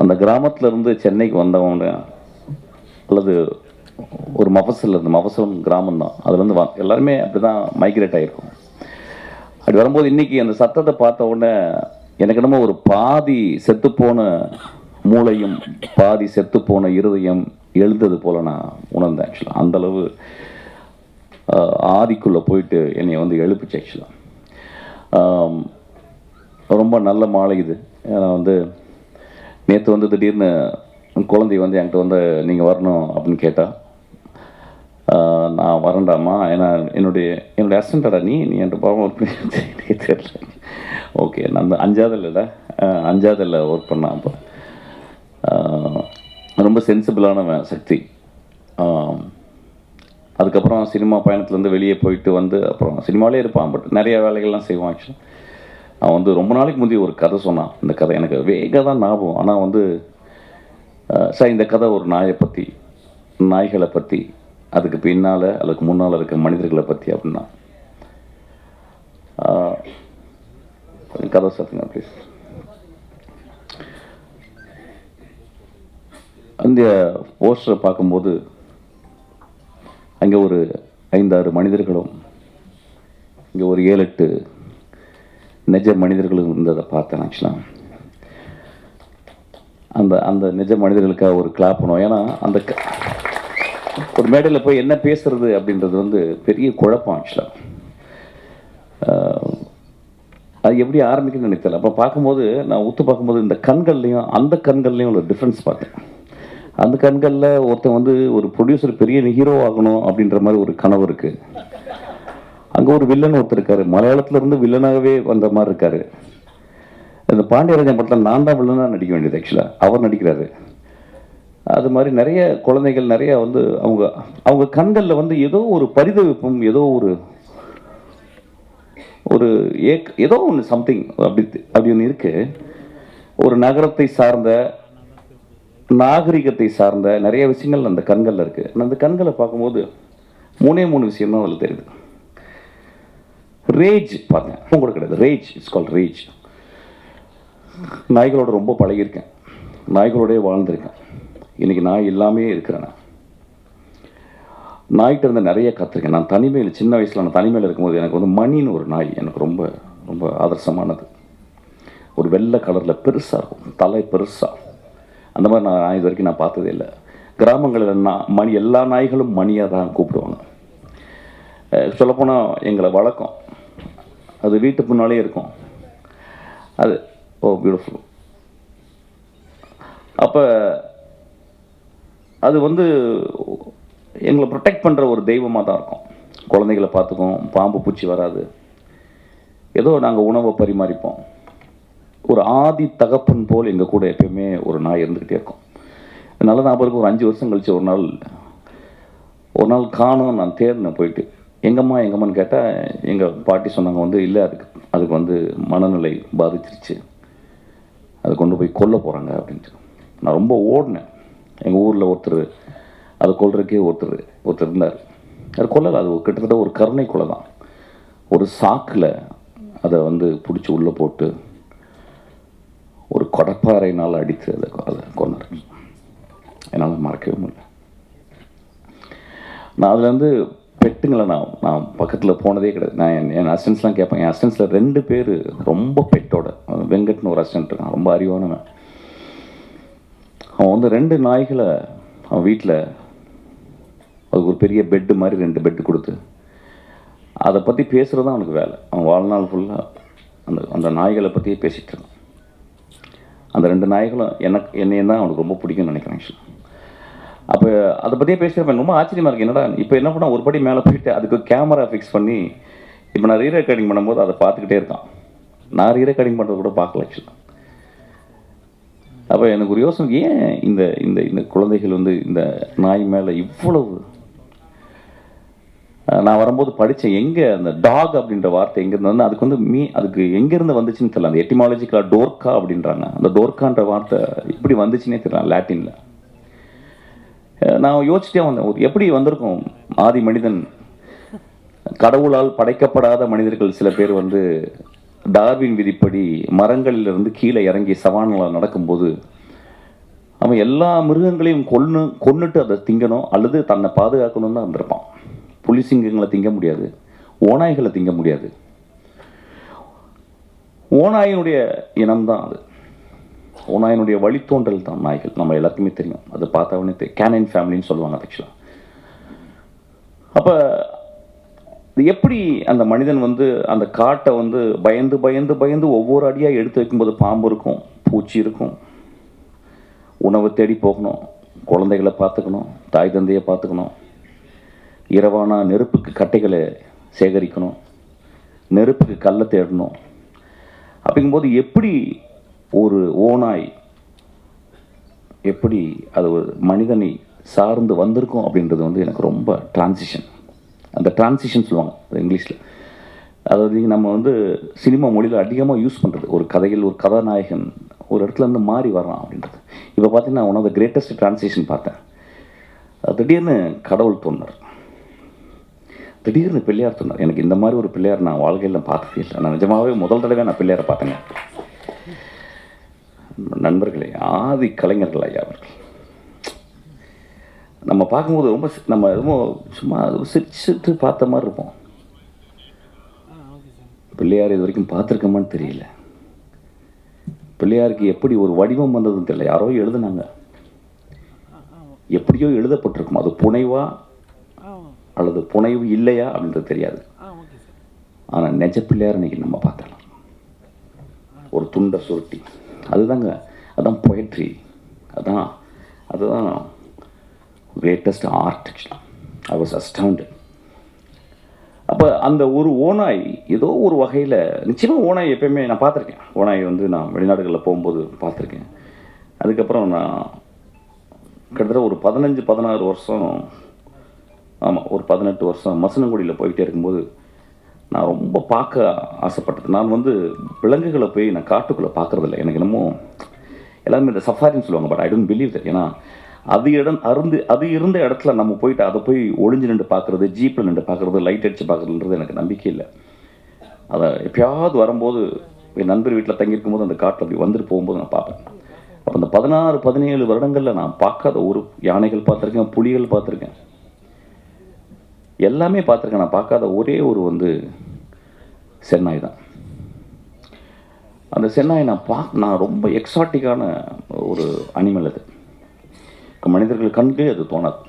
அந்த கிராமத்தில் இருந்து சென்னைக்கு வந்தவங்க அல்லது ஒரு மஃபசல் இருந்து மஃபசலும் கிராமம் தான் அதுலேருந்து எல்லாருமே அப்படி தான் மைக்ரேட் ஆகிருக்கும். அப்படி வரும்போது இன்றைக்கி அந்த சத்தத்தை பார்த்த உடனே எனக்கு என்னமோ ஒரு பாதி செத்துப்போன மூளையும் பாதி செத்துப்போன இருதயம் எழுந்தது போல் நான் உணர்ந்தேன். ஆக்சுவலாக அந்தளவு ஆதிக்குள்ளே போயிட்டு என்னை வந்து எழுப்பிச்சு. ஆக்சுவலாக ரொம்ப நல்ல மாலை இது. ஏன்னா வந்து நேற்று வந்து திடீர்னு குழந்தை வந்து என்கிட்ட வந்து நீங்கள் வரணும் அப்படின்னு கேட்டால் நான் வரண்டாமா, ஏன்னா என்னுடைய அசிஸ்டண்டடா நீ என்கிட்ட பாவம் தெரியல. ஓகே, நான் அந்த அஞ்சாவதில் ஒர்க் பண்ணேன். அப்போ ரொம்ப சென்சிபிளான சக்தி. அதுக்கப்புறம் சினிமா பயணத்துலேருந்து வெளியே போயிட்டு வந்து அப்புறம் சினிமாவிலே இருப்பான். பட் நிறைய வேலைகள்லாம் செய்வான். ஆக்சுவலாக அவன் வந்து ரொம்ப நாளைக்கு முந்தைய ஒரு கதை சொன்னான். இந்த கதை எனக்கு வேக தான் ஞாபகம். ஆனால் வந்து சார் இந்த கதை ஒரு நாயை பற்றி, நாய்களை பற்றி, அதுக்கு பின்னால் அதுக்கு முன்னால் இருக்க மனிதர்களை பற்றி அப்படின்னா கதை சாத்துங்க ப்ளீஸ். அந்த போஸ்டரை பார்க்கும்போது அங்கே ஒரு 5-6 மனிதர்களும் இங்கே ஒரு 7-8 நிஜ மனிதர்களும் இருந்ததை பார்த்தேன். ஆக்சுவலாக அந்த நிஜ மனிதர்களுக்காக ஒரு கிளாப் பண்ணுவோம். ஏன்னா அந்த ஒரு மேடையில் போய் என்ன பேசுறது அப்படின்றது வந்து பெரிய குழப்பம். ஆக்சுவலாக அது எப்படி ஆரம்பிக்கணும்னு எனக்கு தெரியல. அப்போ பார்க்கும்போது நான் உத்து பார்க்கும்போது இந்த கண்கள்லையும் அந்த கண்கள்லையும் ஒரு டிஃப்ரென்ஸ் பார்த்தேன். அந்த கண்களில் ஒருத்தன் வந்து ஒரு ப்ரொடியூசர் பெரிய ஹீரோ ஆகணும் அப்படின்ற மாதிரி ஒரு கனவு இருக்குது. அங்கே ஒரு வில்லன் ஒருத்தர் இருக்காரு, மலையாளத்துல இருந்து வில்லனாகவே வந்த மாதிரி இருக்காரு. இந்த பாண்டியராஜன் படத்தில் நான் தான் வில்லனாக நடிக்க வேண்டியது. ஆக்சுவலாக அவர் நடிக்கிறாரு. அது மாதிரி நிறைய குழந்தைகள் நிறைய வந்து அவங்க கண்களில் வந்து ஏதோ ஒரு பரிதவிப்பும், ஏதோ ஏதோ ஒன்று சம்திங் அப்படி ஒன்று இருக்கு. ஒரு நகரத்தை சார்ந்த நாகரிகத்தை சார்ந்த நிறைய விஷயங்கள் அந்த கண்களில் இருக்கு. அந்த கண்களை பார்க்கும்போது 3 விஷயம் தான் அதில் தெரியுது. ரேஜ் பார்த்தேன் கூட கிடையாது. Rage it's called rage. நாய்களோட ரொம்ப பழகியிருக்கேன், நாய்களோடய வாழ்ந்திருக்கேன். இன்னைக்கு நாய் எல்லாமே இருக்கிறேன். நாய்கிட்ட இருந்து நிறைய கற்றுருக்கேன். நான் தனிமையில் சின்ன வயசில் நான் தனிமையில் இருக்கும்போது எனக்கு வந்து மணின்னு ஒரு நாய் எனக்கு ரொம்ப ரொம்ப ஆதர்சமானது. ஒரு வெள்ளை கலரில் பெருசாக இருக்கும், தலை பெருசாக. அந்த மாதிரி நான் இது வரைக்கும் நான் பார்த்ததே இல்லை. கிராமங்களில் மணி எல்லா நாய்களும் மணியாக தான் கூப்பிடுவாங்க. சொல்லப்போனால் எங்களை வழக்கம். அது வீட்டு முன்னாலே இருக்கும். அது பியூட்டிஃபுல். அப்போ அது வந்து எங்களை ப்ரொடெக்ட் பண்ணுற ஒரு தெய்வமாக தான் இருக்கும். குழந்தைகளை பார்த்துக்கும், பாம்பு பூச்சி வராது. ஏதோ நாங்கள் உணவை பரிமாறிப்போம். ஒரு ஆதி தகப்பன் போல் எங்கள் கூட எப்பயுமே ஒரு நாய் இருந்துக்கிட்டே இருக்கும். நல்ல ஞாபகம். ஒரு 5 வருஷம் கழிச்சு ஒரு நாள் காணும். நான் தேடினேன் போயிட்டு, எங்கம்மான்னு கேட்டால் எங்கள் பாட்டி சொன்னாங்க வந்து இல்லை, அதுக்கு வந்து மனநிலை பாதிச்சிருச்சு, அதை கொண்டு போய் கொல்ல போகிறாங்க அப்படின்ட்டு. நான் ரொம்ப ஓடினேன். எங்கள் ஊரில் ஒருத்தர் அதை கொல்றதுக்கே ஒருத்தர் இருந்தார். அது கொல்லலை, அது கிட்டத்தட்ட ஒரு கருணை கொலை தான். ஒரு சாக்கில் அதை வந்து பிடிச்சி உள்ளே போட்டு ஒரு கொடப்பாறையினால் அடித்து அதை கொண்டார். என்னால் மறக்கவே முடியல. நான் அதுலேருந்து பெட்டுங்களை நான் பக்கத்தில் போனதே கிடையாது. நான் என் அசிஸ்டன்ஸ்லாம் கேட்பேன். என் அசிஸ்டன்ஸில் 2 பேர் ரொம்ப பெட்டோட. வெங்கட்னு ஒரு அசிஸ்டன்ட் இருக்கான், ரொம்ப அறிவானவன். அவன் வந்து 2 நாய்களை அவன் வீட்டில் அதுக்கு ஒரு பெரிய பெட்டு மாதிரி 2 பெட்டு கொடுத்து அதை பற்றி பேசுகிறது தான் அவனுக்கு வேலை. அவன் வாழ்நாள் ஃபுல்லாக அந்த நாய்களை பற்றியே பேசிகிட்டு இருக்கான். அந்த 2 நாய்களும் என்னையும் தான் அவனுக்கு ரொம்ப பிடிக்கும்னு நினைக்கிறேன். ஆக்சுவலாக அப்போ அதை பற்றியே பேசியிருப்பேன். ரொம்ப ஆச்சரியமாக இருக்குது. என்னடா இப்போ என்ன பண்ணால் ஒரு படி மேலே போயிட்டு அதுக்கு கேமரா ஃபிக்ஸ் பண்ணி இப்போ நான் ரீரெக்கார்டிங் பண்ணும்போது அதை பார்த்துக்கிட்டே இருக்கான். நான் ரீரெக்கார்டிங் பண்ணுறது கூட பார்க்கல. ஆக்சுவலாக அப்போ எனக்கு ஒரு யோசனை, ஏன் இந்த இந்த இந்த குழந்தைகள் வந்து இந்த நாய் மேலே இவ்வளவு. நான் வரும்போது படித்தேன், எங்கே அந்த டாக் அப்படின்ற வார்த்தை எங்கேருந்து வந்து அதுக்கு வந்து அதுக்கு எங்கேருந்து வந்துச்சுன்னு தெரியல. அந்த எட்டிமாலஜிக்கலாக டோர்க்கா அப்படின்றாங்க. அந்த டோர்க்கான்ற வார்த்தை எப்படி வந்துச்சுன்னே தெரியல லாட்டினில். நான் யோசிச்சிட்டே வந்தேன், எப்படி வந்திருக்கும் ஆதி மனிதன். கடவுளால் படைக்கப்படாத மனிதர்கள் சில பேர் வந்து டார்வின் விதிப்படி மரங்களிலிருந்து கீழே இறங்கி சவானில் நடக்கும்போது அவன் எல்லா மிருகங்களையும் கொன்னுட்டு அதை திங்கணும் அல்லது தன்னை பாதுகாக்கணும்னு தான் இருந்திருப்பான். புலி சிங்கங்களை திங்க முடியாது, ஓநாய்களை திங்க முடியாது. ஓநாயினுடைய இனம்தான் அது. ஓநாயினுடைய வழித்தோன்றல் தான் நாய்கள். நம்ம எல்லாருக்குமே தெரியும், அது பார்த்தவொடனே கேனைன் ஃபேமிலின்னு சொல்லுவாங்க ஆக்சுவலாக. அப்போ எப்படி அந்த மனிதன் வந்து அந்த காட்டை வந்து பயந்து பயந்து பயந்து ஒவ்வொரு அடியாக எடுத்து வைக்கும்போது பாம்பு இருக்கும், பூச்சி இருக்கும், உணவு தேடி போகணும், குழந்தைகளை பார்த்துக்கணும், தாய் தந்தையை பார்த்துக்கணும், இரவான நெருப்புக்கு கட்டைகளை சேகரிக்கணும், நெருப்புக்கு கல்லை தேடணும். அப்படிங்கும்போது எப்படி ஒரு ஓநாய் எப்படி அது ஒரு மனிதனை சார்ந்து வந்திருக்கும் அப்படின்றது வந்து எனக்கு ரொம்ப டிரான்சிஷன். அந்த டிரான்சிஷன் சொல்லுவாங்க இங்கிலீஷில். அதாவது நம்ம வந்து சினிமா மொழியில் அதிகமாக யூஸ் பண்ணுறது, ஒரு கதையில் ஒரு கதாநாயகன் ஒரு இடத்துல இருந்து மாறி வரான் அப்படின்றது. இப்போ பார்த்தீங்கன்னா one of the greatest transition பார்த்தேன். திடீர்னு கடவுள் தோன்றார், திடீர்னு பிள்ளையார் தோன்றார். எனக்கு இந்த மாதிரி ஒரு பிள்ளையார் நான் வாழ்க்கையில் பார்த்ததே இல்லை. நான் நிஜமாகவே முதல் தடவை நான் பிள்ளையாரை பார்த்தேங்க. நண்பர்களே, ஆதி கலைஞர்கள் ஐயா அவர்கள் நம்ம பார்க்கும்போது ரொம்ப நம்ம எதுவும் சும்மா சிரிச்சுட்டு பார்த்த மாதிரி இருப்போம். பிள்ளையார் இது வரைக்கும் பார்த்துருக்கோமான்னு தெரியல. பிள்ளையாருக்கு எப்படி ஒரு வடிவம் வந்ததுன்னு தெரியல. யாரோ எழுதுனாங்க, எப்படியோ எழுதப்பட்டிருக்கும். அது புனைவா அல்லது புனைவு இல்லையா அப்படின்றது தெரியாது. ஆனால் நெஜ பிள்ளையார் இன்னைக்கு நம்ம பார்க்கலாம். ஒரு துண்டை சுருட்டி, அதுதாங்க, அதான் பொயட்ரி, அதுதான் greatest art. I was astounded. அப்போ அந்த ஒரு ஓநாய் ஏதோ ஒரு வகையில் நிச்சயமாக ஓநாய் எப்பயுமே நான் பார்த்துருக்கேன். ஓநாய் வந்து நான் வெளிநாடுகளில் போகும்போது பார்த்துருக்கேன். அதுக்கப்புறம் நான் கிட்டத்தட்ட ஒரு 15-16 வருஷம், ஆமாம் ஒரு 18 வருஷம் மசனங்குடியில் போயிட்டே இருக்கும்போது நான் ரொம்ப பார்க்க ஆசைப்பட்டது. நான் வந்து விலங்குகளை போய் நான் காட்டுக்குள்ளே பார்க்குறதில்ல. எனக்கு என்னமோ எல்லாருமே இந்த சஃபாரின்னு சொல்லுவாங்க, but I don't believe that. ஏன்னா அது இருந்த இடத்துல நம்ம போயிட்டு அதை போய் ஒளிஞ்சு நின்று பார்க்குறது, ஜீப்பில் நின்று பார்க்குறது, லைட் அடித்து பார்க்குறதுன்றது எனக்கு நம்பிக்கை இல்லை. அதை எப்பயாவது வரும்போது என் நண்பர் வீட்டில் தங்கியிருக்கும் போது அந்த காட்டில் அப்படி வந்துட்டு போகும்போது நான் பார்ப்பேன். அப்போ அந்த 16-17 வருடங்களில் நான் பார்க்காத ஒரு யானைகள் பார்த்துருக்கேன், புலிகள் பார்த்துருக்கேன், எல்லாமே பார்த்துருக்கேன். நான் பார்க்காத ஒரே ஒரு வந்து சென்னாய் தான். அந்த சென்னாய் நான் ரொம்ப எக்ஸாட்டிக்கான ஒரு அனிமல். அது மனிதர்கள் கண்கே அது தோணாது.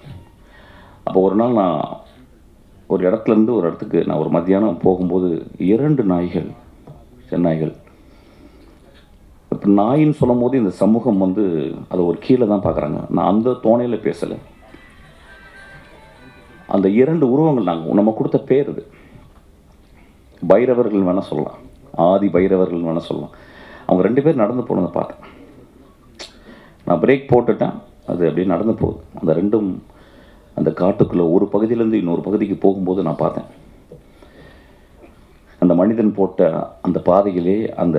அப்போ ஒரு நாள் நான் ஒரு இடத்துலேருந்து ஒரு இடத்துக்கு நான் ஒரு மத்தியானம் போகும்போது 2 நாய்கள், சென்னாய்கள். இப்போ நாயின்னு சொல்லும் போது இந்த சமூகம் வந்து அதை ஒரு கீழே தான் பார்க்குறாங்க. நான் அந்த தோணையில் பேசலை. அந்த 2 உருவங்கள் நம்ம கொடுத்த பேர் இது. பைரவர்கள் வேணால் சொல்லலாம், ஆதி பைரவர்கள் வேணால் சொல்லலாம். அவங்க 2 பேர் நடந்து போனதை பார்த்தேன். நான் பிரேக் போட்டுட்டேன், அது அப்படியே நடந்து போகுது. அந்த 2ம் அந்த காட்டுக்குள்ளே ஒரு பகுதியிலேருந்து இன்னொரு பகுதிக்கு போகும்போது நான் பார்த்தேன். அந்த மனிதன் போட்ட அந்த பாதையிலே அந்த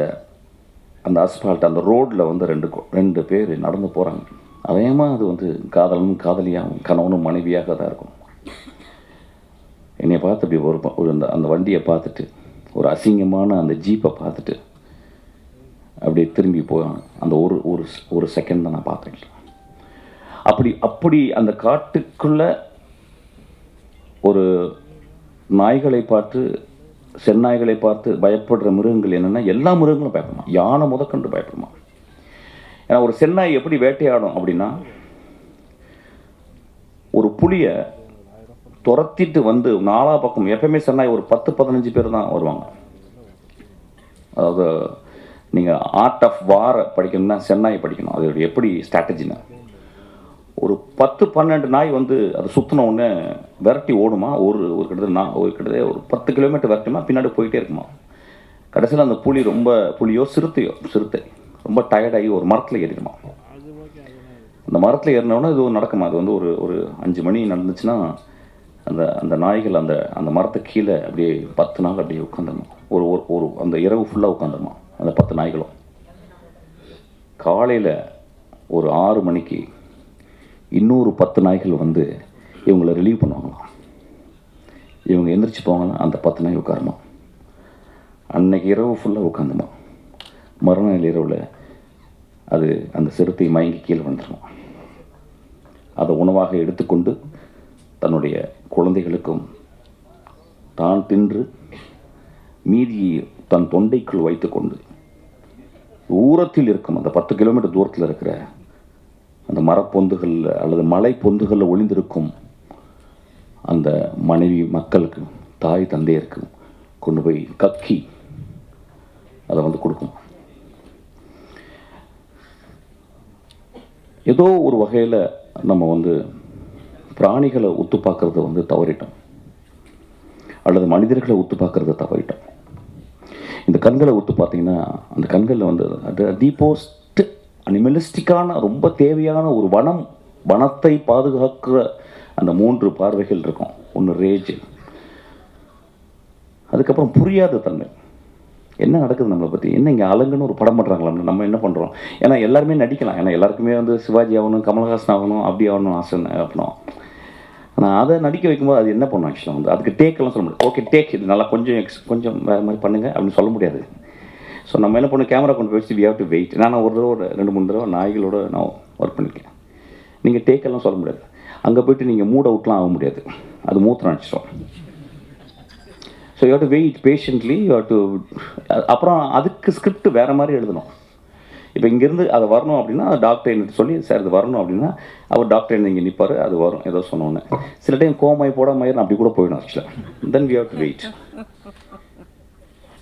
அஸ்பால்ட், அந்த ரோட்டில் வந்து 2 பேர் நடந்து போகிறாங்க. அதேமாக அது வந்து காதலனும் காதலியாகவும் கணவனும் மனைவியாக தான் இருக்கும். என்னை பார்த்து அப்படி ஒரு அந்த வண்டியை பார்த்துட்டு, ஒரு அசிங்கமான அந்த ஜீப்பை பார்த்துட்டு அப்படியே திரும்பி போய் அந்த ஒரு செகண்ட் தான் நான் பார்த்தேன். அப்படி அந்த காட்டுக்குள்ள ஒரு நாய்களை பார்த்து, செந்நாய்களை பார்த்து பயப்படுற மிருகங்கள் என்னென்னா, எல்லா மிருகங்களும் பயப்படுமா. யானை முதற்கொண்டு பயப்படுமா. ஏன்னா ஒரு செந்நாய் எப்படி வேட்டையாடும் அப்படின்னா, ஒரு புலியை துரத்திட்டு வந்து 4 பக்கம், எப்பயுமே சென்னாய் ஒரு 10-15 பேர் தான் வருவாங்க. அதாவது நீங்கள் ஆர்ட் ஆஃப் வாரை படிக்கணும்னா சென்னாய் படிக்கணும். அது எப்படி ஸ்ட்ராட்டஜின்னு, ஒரு 10-12 நாய் வந்து அது சுற்றின உடனே விரட்டி ஓடுமா. ஒரு கிட்டத்தட்ட ஒரு 10 கிலோமீட்டர் விரட்டுமா, பின்னாடி போயிட்டே இருக்குமா. கடைசியில் அந்த புலியோ சிறுத்தை ரொம்ப டயர்டாகி ஒரு மரத்தில் ஏறிடுமா. அந்த மரத்தில் ஏறினோடனே இது நடக்குமா. அது வந்து ஒரு 5 மணி நடந்துச்சுன்னா அந்த நாய்கள் அந்த மரத்துக்கு கீழே அப்படியே 10 நாள் அப்படியே உட்காந்துருமா. ஒரு அந்த இரவு ஃபுல்லாக உட்காந்துருமா அந்த 10 நாய்களும். காலையில் ஒரு 6 மணிக்கு இன்னொரு 10 நாய்கள் வந்து இவங்களை ரிலீவ் பண்ணுவாங்களாம். இவங்க எந்திரிச்சு போவாங்கன்னா அந்த 10 நாய் உட்காருமா. அன்னைக்கு இரவு ஃபுல்லாக உட்காந்துமா. மறுநாள் இரவில் அது அந்த சிறுத்தை மயங்கி கீழே வந்துடும். அதை உணவாக எடுத்துக்கொண்டு தன்னுடைய குழந்தைகளுக்கும் தான் தின்று மீதியை தன் தொண்டைக்குள் வைத்துக்கொண்டு தூரத்தில் இருக்கும் அந்த 10 கிலோமீட்டர் தூரத்தில் இருக்கிற அந்த மரப்பொந்துகளில் அல்லது மலை பொந்துகளில் ஒளிந்திருக்கும் அந்த மனைவி மக்களுக்கு, தாய் தந்தையருக்கு கொண்டு போய் கக்கி அதை வந்து கொடுக்கும். ஏதோ ஒரு வகையில் நம்ம வந்து பிராணிகளை உத்து பார்க்கறத வந்து தவறிட்டோம், அல்லது மனிதர்களை உத்து பார்க்கறத தவறிட்டோம். இந்த கண்களை உத்து பார்த்தீங்கன்னா அந்த கண்களில் வந்து அது டீபோஸ்ட் அனிமலிஸ்டிக்கான ரொம்ப தேவையான ஒரு வனத்தை பாதுகாக்கிற அந்த 3 பார்வைகள் இருக்கும். ஒன்று ரேஜ், அதுக்கப்புறம் புரியாத தன்மை, என்ன நடக்குது நம்மளை பற்றி, என்ன இங்கே அலங்குன்னு ஒரு படம் பண்ணுறாங்களா, நம்ம என்ன பண்ணுறோம். ஏன்னா எல்லாருமே நடிக்கலாம், ஏன்னா எல்லாருக்குமே வந்து சிவாஜி ஆகணும், கமல்ஹாசன் ஆகணும், அப்படி ஆகணும் ஆசை அப்படின்னா. ஆனால் அதை நடிக்க வைக்கும்போது அது என்ன பண்ணும் ஆக்சுவலாக வந்து அதுக்கு டேக்கெல்லாம் சொல்ல முடியாது. ஓகே டேக், இது நல்லா கொஞ்சம் வேறு மாதிரி பண்ணுங்கள் அப்படின்னு சொல்ல முடியாது. ஸோ நம்ம என்ன பண்ணணும், கேமரா கொண்டு போய் வி ஹேவ் டு வெயிட். நான் ஒரு தடவை 2-3 தடவை நாய்களோட நான் ஒர்க் பண்ணியிருக்கேன். நீங்கள் டேக்கெல்லாம் சொல்ல முடியாது. அங்கே போய்ட்டு நீங்கள் மூட் அவுட்லாம் ஆக முடியாது, அது மூத்திரம் அடிச்சிடும். So you have to wait patiently, you have to. அப்புறம் அதுக்கு ஸ்கிரிப்ட் வேறு மாதிரி எழுதணும். இப்போ இங்கேருந்து அதை வரணும் அப்படின்னா டாக்டர் என்ன சொல்லி சார் இது வரணும் அப்படின்னா அவர் டாக்டர் என்ன இங்கே நிற்பார், அது வரும் ஏதோ சொன்னோன்னு. சில டைம் கோமாய் போடாமல் அப்படி கூட போயிடும் ஆக்சுவலாக. Then we have to wait.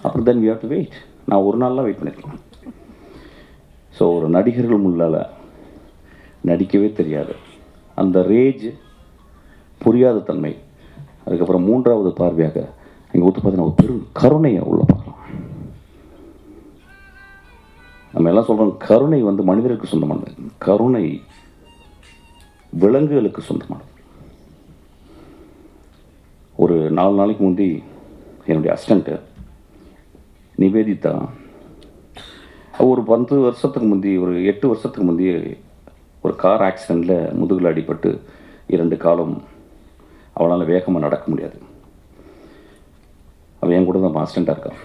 அப்புறம் then we have to wait. நான் ஒரு நாள்லாம் வெயிட் பண்ணியிருக்கேன். ஸோ ஒரு நடிகர்கள் முன்னால் நடிக்கவே தெரியாது அந்த ரேஜ், புரியாத தன்மை, அதுக்கப்புறம் 3வது பார்வையாக இங்கே ஊற்று பார்த்தீங்கன்னா ஒரு பெரும் கருணையை உள்ள பார்க்கலாம். நம்ம எல்லாம் சொல்கிறோம் கருணை வந்து மனிதருக்கு சொந்தமானது, கருணை விலங்குகளுக்கு சொந்தமானது. ஒரு 4 நாளைக்கு முந்தி என்னுடைய அசிஸ்டண்ட்டு நிவேதிதா, ஒரு 10 வருஷத்துக்கு முந்தி, ஒரு 8 வருஷத்துக்கு முந்தி ஒரு கார் ஆக்சிடெண்ட்டில் முதுகில் அடிபட்டு 2 காலும் அவளால் வேகமாக நடக்க முடியாது. அவள் என் கூட தான் அசிஸ்டண்ட்டாக இருக்காள்.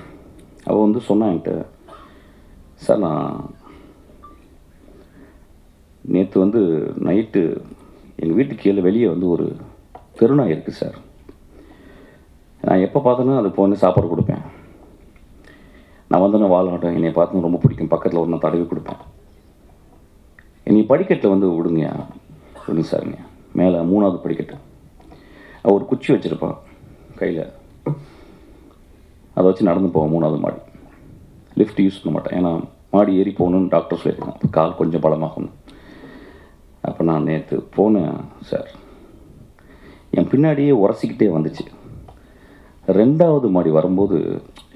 அவள் வந்து சொன்னான் என்கிட்ட, சார் நான் நேற்று வந்து நைட்டு எங்கள் வீட்டுக்கு கீழே வெளியே வந்து ஒரு தெருநாய் இருக்குது சார். நான் எப்போ பார்த்தேன்னா அது போன சாப்பாடு கொடுப்பேன். நான் வந்தோன்னே வாழாட்டம், என்னை பார்த்தோன்னு ரொம்ப பிடிக்கும், பக்கத்தில் ஒரு நான் தடவி கொடுப்பேன். என்னை படிக்கட்டில் வந்து விடுங்க சாருங்க, மேலே 3வது படிக்கட்டு. ஒரு குச்சி வச்சுருப்பான் கையில், அதை வச்சு நடந்து போவேன் 3வது மாடி. லிஃப்ட் யூஸ் பண்ண மாட்டேன், ஏன்னா மாடி ஏறி போகணுன்னு டாக்டர் சொல்லியிருக்காங்க, கால் கொஞ்சம் பலமாகணும். அப்போ நான் நேற்று போனேன் சார், என் பின்னாடியே உரசிக்கிட்டே வந்துச்சு. 2வது மாடி வரும்போது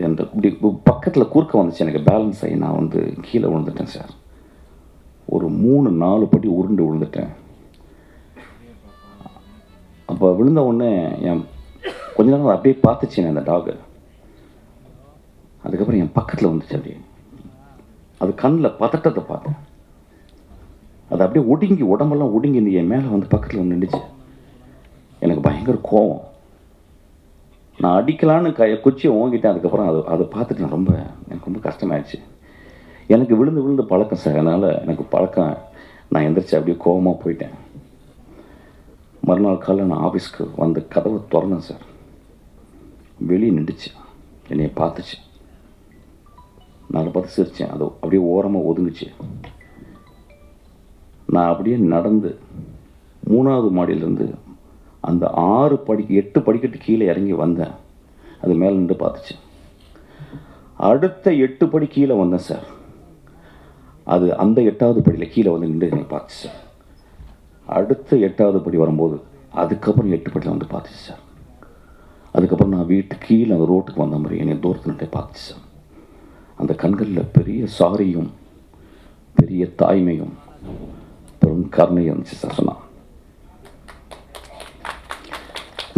எந்த இப்படி பக்கத்தில் குறுக்க வந்துச்சு, எனக்கு பேலன்ஸ் ஆகி நான் வந்து கீழே விழுந்துட்டேன் சார். ஒரு 3-4 படி உருண்டு விழுந்துட்டேன். அப்போ விழுந்த உடனே என் கொஞ்ச நேரம் அப்படியே பார்த்துச்சேன் அந்த டாகு. அதுக்கப்புறம் என் பக்கத்தில் வந்துச்சு, அப்படியே அது கண்ணில் பதட்டத்தை பார்த்தேன். அது அப்படியே ஒடுங்கி, உடம்பெல்லாம் ஒடுங்கி என் மேலே வந்து பக்கத்தில் வந்து நின்றுச்சு. எனக்கு பயங்கர கோவம், நான் அடிக்கலான்னு குச்சியை ஓங்கிட்டேன். அதுக்கப்புறம் அதை பார்த்துட்டு எனக்கு ரொம்ப கஷ்டமாயிடுச்சு. எனக்கு விழுந்து பழக்கம் சார், அதனால் எனக்கு பழக்கம். நான் எந்திரிச்சு அப்படியே கோவமாக போயிட்டேன். மறுநாள் காலையில் நான் ஆஃபீஸ்க்கு வந்து கதவை திறந்தேன் சார், வெளியே நின்றுச்சு, என்னைய பார்த்துச்சு. நான் அதை பார்த்து சிரித்தேன். அது அப்படியே ஓரமாக ஒதுங்குச்சு. நான் அப்படியே நடந்து 3வது மாடியிலேருந்து அந்த 8 படிக்கட்டு கீழே இறங்கி வந்தேன். அது மேலே நின்று பார்த்துச்சு. அடுத்த 8 படி கீழே வந்தேன் சார், அது அந்த 8வது படியில் கீழே வந்து நின்று என்னை பார்த்துச்சு சார். அடுத்த 8வது படி வரும்போது அதுக்கப்புறம் 8 படியில் வந்து பார்த்துச்சு சார். அதுக்கப்புறம் நான் வீட்டுக்கு கீழே அந்த ரோட்டுக்கு வந்த மாதிரி என்னை தூரத்தில் நின்று பார்த்துச்சு சார். அந்த கண்களில் பெரிய சாரியும் பெரிய தாய்மையும் பெரும் கருணையும் இருந்துச்சு சார். சொன்னான்,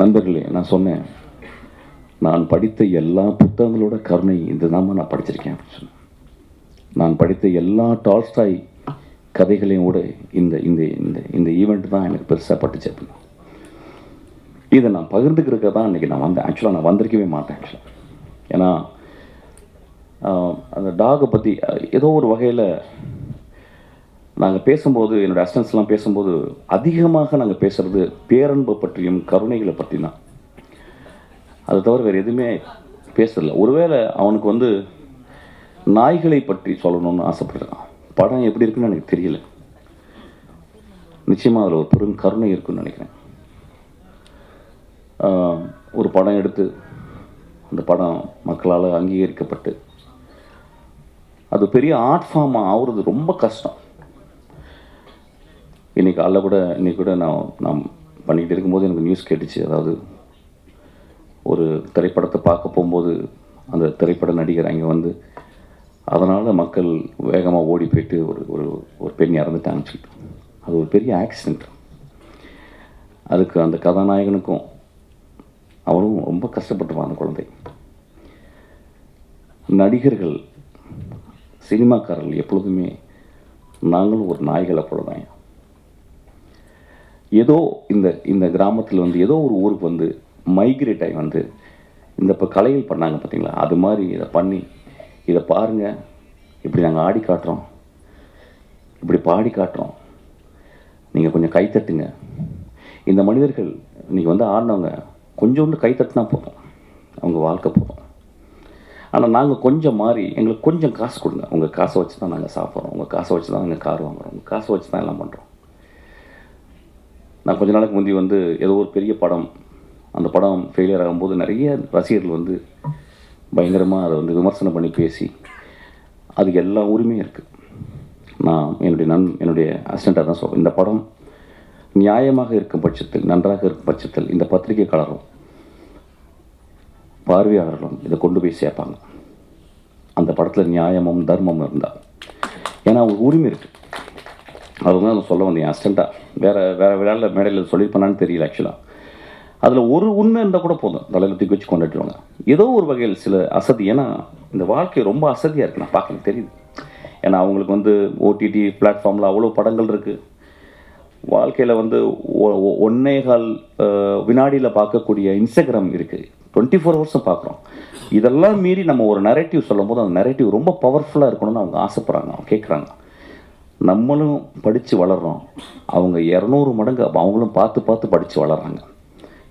நண்பர்களே, நான் சொன்னேன், நான் படித்த எல்லா புத்தகங்களோட கருணை இதுதான் நான் படிச்சிருக்கேன் அப்படின்னு சொன்னேன். நான் படித்த எல்லா டால்ஸ்டாய் கதைகளையும் கூட இந்த இந்த இந்த இந்த ஈவெண்ட் தான் எனக்கு பெருசாக பட்டுச்சு அப்படின்னா. இதை நான் பகிர்ந்துக்கிறதுக்கு தான் இன்றைக்கி நான் வந்தேன். ஆக்சுவலாக நான் வந்திருக்கவே மாட்டேன் ஆக்சுவலாக. ஏன்னா அந்த டாகை பற்றி ஏதோ ஒரு வகையில் நாங்கள் பேசும்போது, என்னோடய அசிஸ்டன்ஸ்லாம் பேசும்போது அதிகமாக நாங்கள் பேசுகிறது பேரன்பை பற்றியும் கருணைகளை பற்றி தான். அதை தவிர வேறு எதுவுமே பேசுறதில்ல. ஒருவேளை அவனுக்கு வந்து நாய்களை பற்றி சொல்லணும்னு ஆசைப்படுறான். படம் எப்படி இருக்குன்னு எனக்கு தெரியல. நிச்சயமாக அதில் ஒரு பெரும் கருணை இருக்குன்னு நினைக்கிறேன். ஒரு படம் எடுத்து அந்த படம் மக்களால் அங்கீகரிக்கப்பட்டு அது பெரிய ஆர்ட் ஃபார்மாக ஆகுறது ரொம்ப கஷ்டம். இன்னைக்கு கூட நான் பண்ணிக்கிட்டு இருக்கும்போது எனக்கு நியூஸ் கேட்டுச்சு. அதாவது ஒரு திரைப்படத்தை பார்க்க போகும்போது அந்த திரைப்பட நடிகர் அங்கே வந்து அதனால் மக்கள் வேகமாக ஓடி போயிட்டு ஒரு பெண் இறந்துட்டாங்கன்னு சொல்லிட்டு, அது ஒரு பெரிய ஆக்சிடெண்ட். அதுக்கு அந்த கதாநாயகனுக்கும் அவனும் ரொம்ப கஷ்டப்பட்டுருவான் அந்த குழந்தை. நடிகர்கள், சினிமாக்காரர்கள் எப்பொழுதுமே நாங்களும் ஒரு நாய்களை போல தான். ஏதோ இந்த கிராமத்தில் வந்து ஏதோ ஒரு ஊருக்கு வந்து மைக்ரேட் ஆகி வந்து இந்த இப்போ கலைகள் பண்ணாங்க பார்த்தீங்களா, அது மாதிரி இதை பண்ணி இதை பாருங்கள், இப்படி நாங்கள் ஆடி காட்டுறோம், இப்படி பாடி காட்டுறோம், நீங்கள் கொஞ்சம் கைத்தட்டுங்க. இந்த மனிதர்கள் இன்றைக்கி வந்து ஆடினவங்க கொஞ்சோண்டு கைத்தட்டினா போதும், அவங்க வாழ்க்கை போதும். ஆனால் நாங்கள் கொஞ்சம் மாறி எங்களுக்கு கொஞ்சம் காசு கொடுங்க, உங்கள் காசை வச்சு தான் நாங்கள் சாப்பிட்றோம், உங்கள் காசை வச்சு தான் நாங்கள் கார் வாங்குகிறோம், உங்கள் காசை வச்சு தான் எல்லாம் பண்ணுறோம். நான் கொஞ்ச நாளைக்கு முந்தி வந்து ஏதோ ஒரு பெரிய படம், அந்த படம் ஃபெயிலியர் ஆகும்போது நிறைய ரசிகர்கள் வந்து பயங்கரமாக அதை வந்து விமர்சனம் பண்ணி பேசி அதுக்கு எல்லா உரிமையும் இருக்குது. நான் என்னுடைய அசிஸ்டண்ட்டாக தான் சொல்கிறேன், இந்த படம் நியாயமாக இருக்கும் பட்சத்தில், நன்றாக இருக்கும் பட்சத்தில் இந்த பத்திரிகைக்காரரும் பார்வையாளர்களும் இதை கொண்டு போய் சேர்ப்பாங்க. அந்த படத்தில் நியாயமும் தர்மமும் இருந்தால், ஏன்னா அவங்க உரிமை இருக்குது. அவங்க தான் சொல்ல வந்தேன் அசிஸ்டண்ட்டாக. வேறு விழாவில் மேடையில் சொல்லியிருப்பானான்னு தெரியல. ஆக்சுவலாக அதில் ஒரு உண்மை இருந்தால் கூட போதும், தலையில் தூக்கி வச்சு கொண்டாடுவாங்க. ஏதோ ஒரு வகையில் சில அசதி, ஏன்னா இந்த வாழ்க்கை ரொம்ப அசதியாக இருக்குது, நான் பார்க்க தெரியுது. ஏன்னா அவங்களுக்கு வந்து ஓடிடி பிளாட்ஃபார்மில் அவ்வளோ படங்கள் இருக்குது. வாழ்க்கையில் வந்து 1.25 வினாடியில் பார்க்கக்கூடிய இன்ஸ்டாகிராம் இருக்குது, 24 ஹவர்ஸும் பார்க்குறோம். இதெல்லாம் மீறி நம்ம ஒரு நரேட்டிவ் சொல்லும் போது அந்த நரேட்டிவ் ரொம்ப பவர்ஃபுல்லாக இருக்கணும்னு அவங்க ஆசைப்பட்றாங்க, அவங்க கேட்குறாங்க. நம்மளும் படித்து வளர்கிறோம், அவங்க 200 மடங்கு அவங்களும் பார்த்து படித்து வளர்கிறாங்க.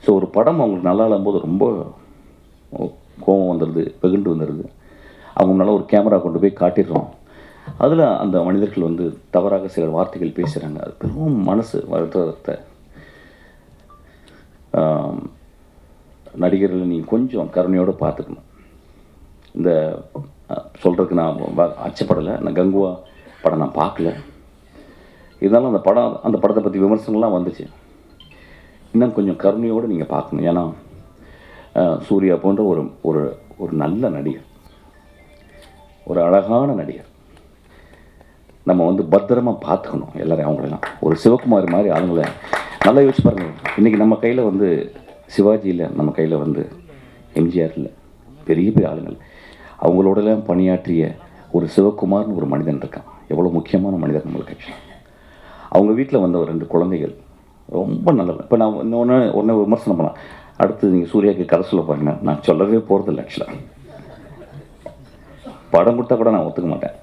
ஸோ ஒரு படம் அவங்களுக்கு நல்லா இல்லாம்போது ரொம்ப கோபம் வந்துடுது, வெகுண்டு வந்துடுது. அவங்க முன்னால் ஒரு கேமரா கொண்டு போய் காட்டிடுறோம், அதில் அந்த மனிதர்கள் வந்து தவறாக சில வார்த்தைகள் பேசுகிறாங்க. அது பெரும் மனசு வருத்தத்தை. நடிகர்களை நீங்கள் கொஞ்சம் கருணையோடு பார்த்துக்கணும். இந்த சொல்கிறதுக்கு நான் அச்சப்படலை. நான் கங்குவா படம் நான் பார்க்கல, இருந்தாலும் அந்த படத்தை பற்றி விமர்சனங்கள்லாம் வந்துச்சு. இன்னும் கொஞ்சம் கருணையோடு நீங்கள் பார்க்கணும். ஏன்னா சூர்யா போன்ற ஒரு நல்ல நடிகர், ஒரு அழகான நடிகர், நம்ம வந்து பத்திரமாக பார்த்துக்கணும் எல்லாரையும். அவங்களெல்லாம் ஒரு சிவகுமார் மாதிரி ஆளுங்களை நல்லா யோசிச்சு பாருங்கள். இன்றைக்கி நம்ம கையில் வந்து சிவாஜி இல்லை, நம்ம கையில் வந்து எம்ஜிஆர் இல்லை, பெரிய பெரிய ஆளுங்கள். அவங்களோடலாம் பணியாற்றிய ஒரு சிவகுமார்னு ஒரு மனிதன் இருக்கான். எவ்வளோ முக்கியமான மனிதர் நம்மளுக்கு. ஆக்சுவலாக அவங்க வீட்டில் வந்த ஒரு 2 குழந்தைகள் ரொம்ப நல்லது. இப்போ நான் ஒன்று விமர்சனம் பண்ணேன், அடுத்து நீங்கள் சூர்யாவுக்கு கதை சொல்ல பாருங்க, நான் சொல்லவே போகிறதில்ல. ஆக்சுவலாக படம் கொடுத்தா கூட நான் ஒத்துக்க மாட்டேன்,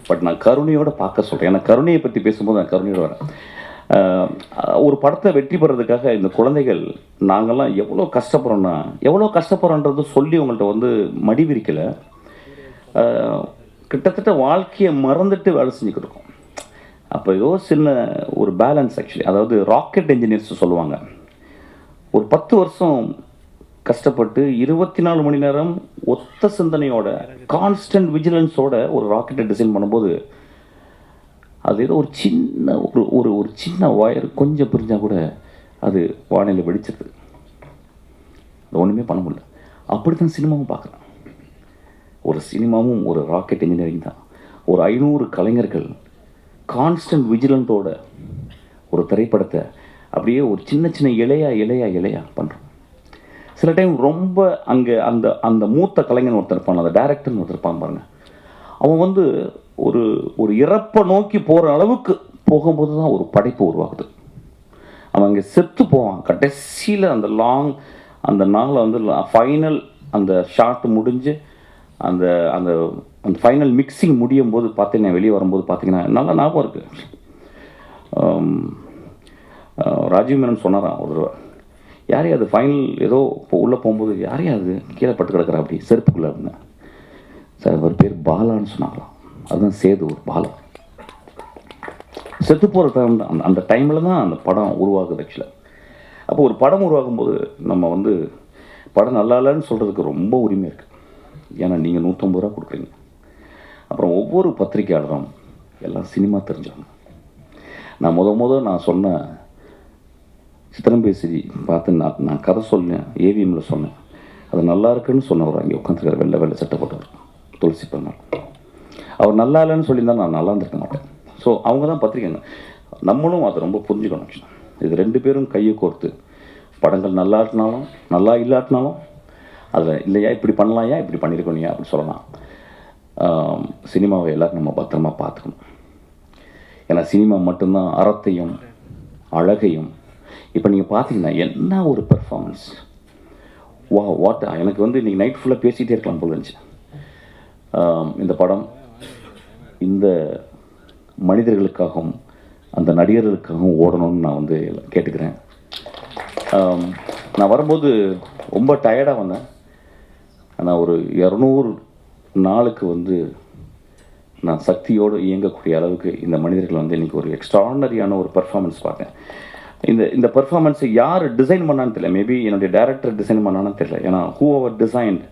பட் நான் கருணையோடு பார்க்க சொல்கிறேன். ஏன்னா கருணையை பற்றி பேசும்போது நான் கருணையோடு வரேன். ஒரு படத்தை வெற்றி பெறதுக்காக இந்த குழந்தைகள் நாங்கள்லாம் எவ்வளோ கஷ்டப்படுறோன்றது சொல்லி உங்கள்கிட்ட வந்து மடி விரிக்கலை. கிட்டத்தட்ட வாழ்க்கையை மறந்துட்டு வேலை செஞ்சுக்கிட்டு இருக்கோம். அப்போ ஏதோ சின்ன ஒரு பேலன்ஸ். ஆக்சுவலி அதாவது ராக்கெட் இன்ஜினியர்ஸ் சொல்லுவாங்க, ஒரு 10 வருஷம் கஷ்டப்பட்டு 24 மணி நேரம் ஒத்த சிந்தனையோட கான்ஸ்டன்ட் விஜிலன்ஸோட ஒரு ராக்கெட்டை டிசைன் பண்ணும்போது அது ஏதோ ஒரு சின்ன ஒயர் கொஞ்சம் பிரிஞ்சால் கூட அது வானிலை வெடிச்சிருது. அது ஒன்றுமே பண்ண முடியல. அப்படி தான் சினிமாவும் பார்க்குறேன். ஒரு சினிமாவும் ஒரு ராக்கெட் இன்ஜினியரிங் தான். ஒரு 500 கலைஞர்கள் கான்ஸ்டன்ட் விஜிலண்ட்டோட ஒரு திரைப்படத்தை அப்படியே ஒரு சின்ன இலையா பண்ணுறோம். சில டைம் ரொம்ப அங்கே அந்த மூத்த கலைஞன் ஒருத்தர் இருப்பான், அந்த டைரக்டர்னு ஒருத்தர் இருப்பான் பாருங்கள். அவன் வந்து ஒரு இறப்பை நோக்கி போகிற அளவுக்கு போகும்போது தான் ஒரு படைப்பு உருவாகுது. அவன் அங்கே செத்து போவான். கடைசியில் அந்த நாளை வந்து ஃபைனல் அந்த ஷாட் முடிஞ்சு அந்த ஃபைனல் மிக்சிங் முடியும் போது பார்த்தீங்கன்னா, வெளியே வரும்போது பார்த்தீங்கன்னா நல்லா ஞாபகம் இருக்குது. ராஜீவ் மேனன் சொன்னாராம் ஒரு தடவை, யாரையும் அது ஃபைனல் ஏதோ இப்போ உள்ளே போகும்போது யாரையும் அது கீழே பட்டு கிடக்குறா அப்படி செருப்புக்குள்ளே அப்படின்னு. சார் அவர் பேர் பாலான்னு சொன்னாங்களாம். அதுதான் சேது ஒரு பாலா. செத்து போகிற டைம் தான் அந்த டைமில் தான் அந்த படம் உருவாகுது ஆக்சுவலாக. அப்போ ஒரு படம் உருவாகும்போது நம்ம வந்து படம் நல்லா இல்லைன்னு சொல்கிறதுக்கு ரொம்ப உரிமை இருக்குது. ஏன்னா நீங்கள் 150 ரூபா கொடுக்குறீங்க. அப்புறம் ஒவ்வொரு பத்திரிக்கையாளரும் எல்லாம் சினிமா தெரிஞ்சவங்க. நான் நான் சொன்ன சித்திரம்பேசி பார்த்து நான் கதை சொன்னேன், ஏவிஎம்மில் சொன்னேன். அது நல்லா இருக்குன்னு சொன்னவர் அங்கே உட்காந்துருக்கார், வெள்ளை வெள்ளை சட்டை போட்டவர், துளசி பெருமாள். அவர் நல்லா இல்லைன்னு சொல்லியிருந்தால் நான் நல்லா இருந்திருக்க மாட்டேன். ஸோ அவங்க தான் பத்திரிக்கைங்க. நம்மளும் அதை ரொம்ப புரிஞ்சுக்கணும். இது 2 பேரும் கையை கோர்த்து படங்கள் நல்லா இல்லாட்டினாலும் நல்லா இல்லாட்டினாலும் அதில் இல்லையா இப்படி பண்ணலாயா இப்படி பண்ணியிருக்கோனியா அப்படின்னு சொல்லலாம். சினிமாவை எல்லோரும் நம்ம பத்திரமா பார்த்துக்கணும். ஏன்னா சினிமா மட்டும்தான் அறத்தையும் அழகையும். இப்போ நீங்கள் பார்த்தீங்கன்னா என்ன ஒரு பெர்ஃபார்மன்ஸ், வாட். எனக்கு வந்து இன்றைக்கி நைட் ஃபுல்லாக பேசிகிட்டே இருக்கலாம் போல இருந்துச்சு. இந்த படம் இந்த மனிதர்களுக்காகவும் அந்த நடிகர்களுக்காகவும் ஓடணும்னு நான் வந்து கேட்டுக்கிறேன். நான் வரும்போது ரொம்ப டயர்டாக வந்தேன். ஆனால் ஒரு 200 நாளுக்கு வந்து நான் சக்தியோடு இயங்கக்கூடிய அளவுக்கு இந்த மனிதர்கள் வந்து இன்றைக்கி ஒரு எக்ஸ்ட்ரானரியான ஒரு பர்ஃபார்மன்ஸ் பார்த்தேன். இந்த பர்ஃபார்மன்ஸை யார் டிசைன் பண்ணான்னு தெரியல. மேபி என்னுடைய டைரக்டர் டிசைன் பண்ணான்னு தெரியல. ஏன்னா ஹூ அவர் டிசைன்ட்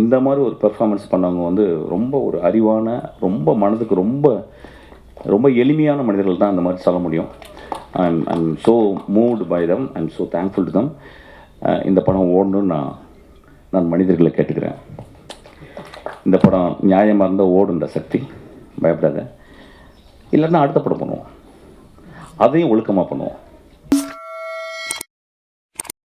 இந்த மாதிரி ஒரு பெர்ஃபார்மன்ஸ் பண்ணவங்க வந்து ரொம்ப ஒரு அறிவான, ரொம்ப மனதுக்கு ரொம்ப ரொம்ப எளிமையான மனிதர்கள் தான் இந்த மாதிரி சொல்ல முடியும். I'm so moved by them, I'm so thankful to them. இந்த படம் ஓடணும்னு நான் மனிதர்களை கேட்டுக்கிறேன். இந்த படம் நியாயமாக இருந்தால் ஓடுன்ற சக்தி, பயப்படாத. இல்லைன்னா அடுத்த படம் பண்ணுவோம், அதையும் ஒழுக்கமாக பண்ணுவோம்.